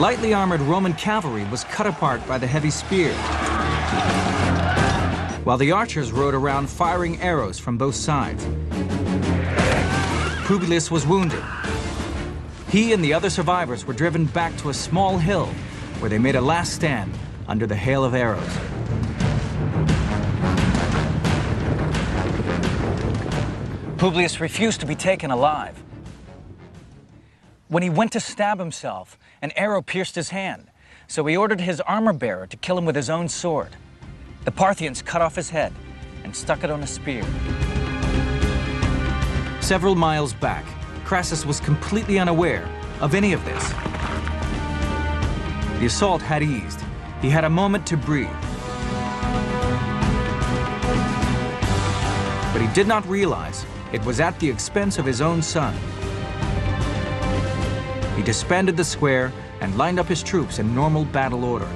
lightly armored Roman cavalry was cut apart by the heavy spears, while the archers rode around firing arrows from both sides. Publius was wounded. He and the other survivors were driven back to a small hill where they made a last stand under the hail of arrows. Publius refused to be taken alive. When he went to stab himself, an arrow pierced his hand, so he ordered his armor-bearer to kill him with his own sword. The Parthians cut off his head and stuck it on a spear. Several miles back, Crassus was completely unaware of any of this. The assault had eased. He had a moment to breathe. But he did not realize it was at the expense of his own son. He disbanded the square and lined up his troops in normal battle order.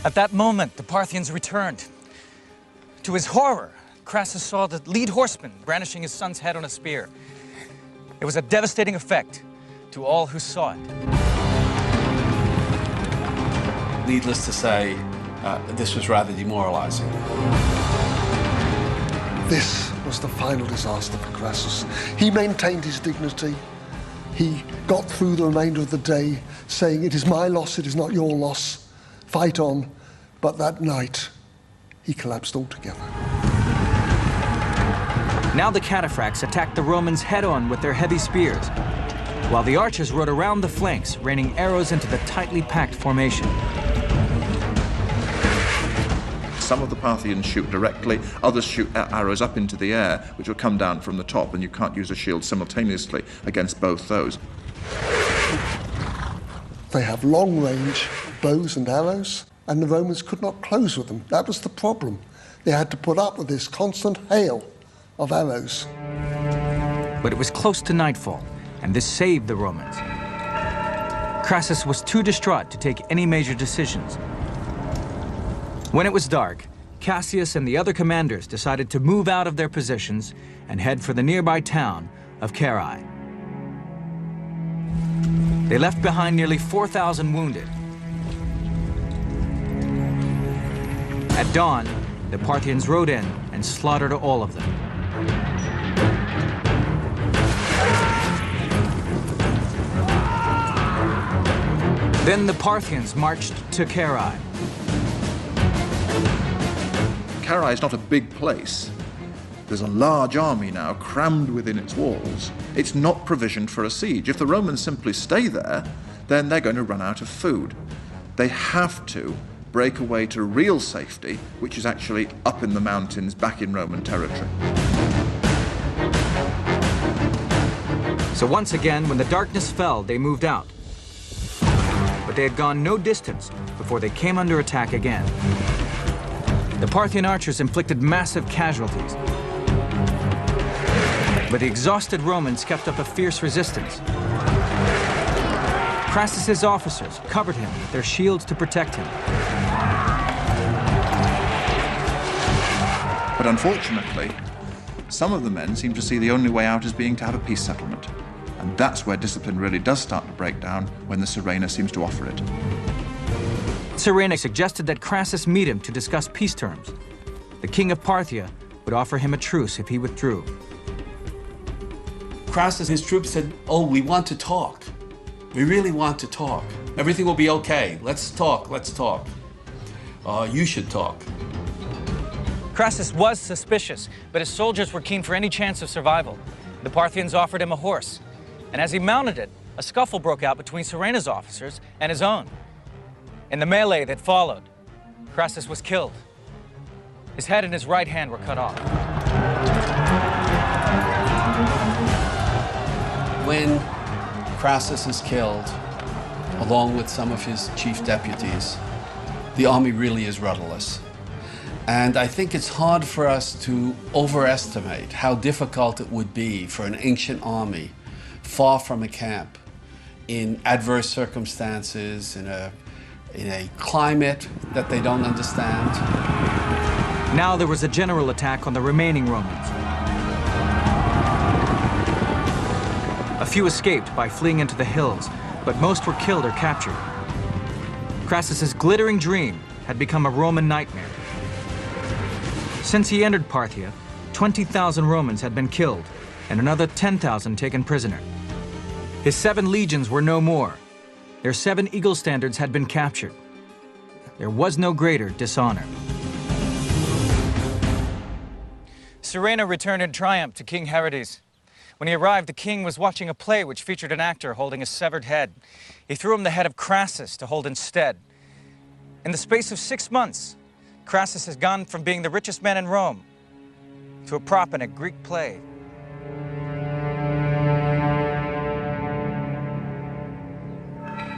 At that moment, the Parthians returned. To his horror, Crassus saw the lead horseman brandishing his son's head on a spear. It was a devastating effect to all who saw it. Needless to say, this was rather demoralizing. This was the final disaster for Crassus. He maintained his dignity. He got through the remainder of the day saying, "It is my loss, it is not your loss. Fight on." But that night, he collapsed altogether. Now the cataphracts attacked the Romans head-on with their heavy spears, while the archers rode around the flanks, raining arrows into the tightly packed formation. Some of the Parthians shoot directly, others shoot arrows up into the air, which will come down from the top, and you can't use a shield simultaneously against both those. They have long-range bows and arrows, and the Romans could not close with them. That was the problem. They had to put up with this constant hail of arrows. But it was close to nightfall, and this saved the Romans. Crassus was too distraught to take any major decisions. When it was dark, Cassius and the other commanders decided to move out of their positions and head for the nearby town of Carrhae. They left behind nearly 4,000 wounded. At dawn, the Parthians rode in and slaughtered all of them. Then the Parthians marched to Carrhae. Carrhae is not a big place. There's a large army now crammed within its walls. It's not provisioned for a siege. If the Romans simply stay there, then they're going to run out of food. They have to break away to real safety, which is actually up in the mountains, back in Roman territory. So once again, when the darkness fell, they moved out. But they had gone no distance before they came under attack again. The Parthian archers inflicted massive casualties, but the exhausted Romans kept up a fierce resistance. Crassus's officers covered him with their shields to protect him. But unfortunately, some of the men seem to see the only way out as being to have a peace settlement. And that's where discipline really does start to break down, when the Surena seems to offer it. Surena suggested that Crassus meet him to discuss peace terms. The king of Parthia would offer him a truce if he withdrew. Crassus and his troops said, "Oh, we want to talk. We really want to talk. Everything will be okay. Let's talk, let's talk. You should talk." Crassus was suspicious, but his soldiers were keen for any chance of survival. The Parthians offered him a horse, and as he mounted it, a scuffle broke out between Surena's officers and his own. In the melee that followed, Crassus was killed. His head and his right hand were cut off. When Crassus is killed, along with some of his chief deputies, the army really is rudderless. And I think it's hard for us to overestimate how difficult it would be for an ancient army, far from a camp, in adverse circumstances, in a climate that they don't understand. Now there was a general attack on the remaining Romans. A few escaped by fleeing into the hills, but most were killed or captured. Crassus's glittering dream had become a Roman nightmare. Since he entered Parthia, 20,000 Romans had been killed and another 10,000 taken prisoner. His 7 legions were no more. Their 7 eagle standards had been captured. There was no greater dishonor. Surena returned in triumph to King Herodes. When he arrived, the king was watching a play which featured an actor holding a severed head. He threw him the head of Crassus to hold instead. In the space of 6 months, Crassus has gone from being the richest man in Rome to a prop in a Greek play.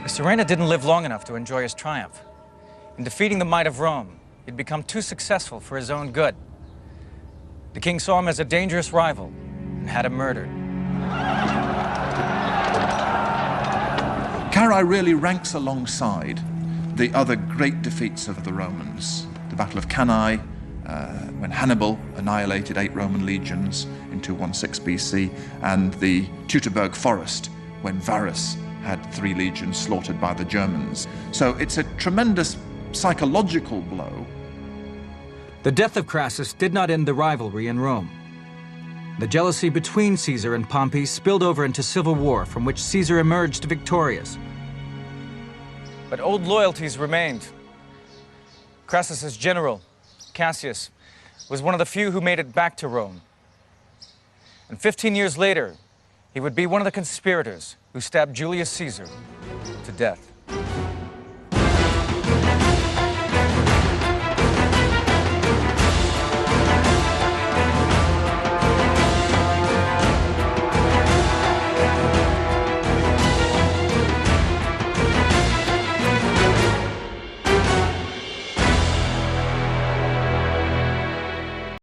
Surena didn't live long enough to enjoy his triumph. In defeating the might of Rome, he'd become too successful for his own good. The king saw him as a dangerous rival and had him murdered. Carrhae really ranks alongside the other great defeats of the Romans. The Battle of Carrhae, when Hannibal annihilated 8 Roman legions in 216 BC, and the Teutoburg Forest, when Varus had 3 legions slaughtered by the Germans. So it's a tremendous psychological blow. The death of Crassus did not end the rivalry in Rome. The jealousy between Caesar and Pompey spilled over into civil war, from which Caesar emerged victorious. But old loyalties remained. Crassus's general, Cassius, was one of the few who made it back to Rome. And 15 years later, he would be one of the conspirators who stabbed Julius Caesar to death.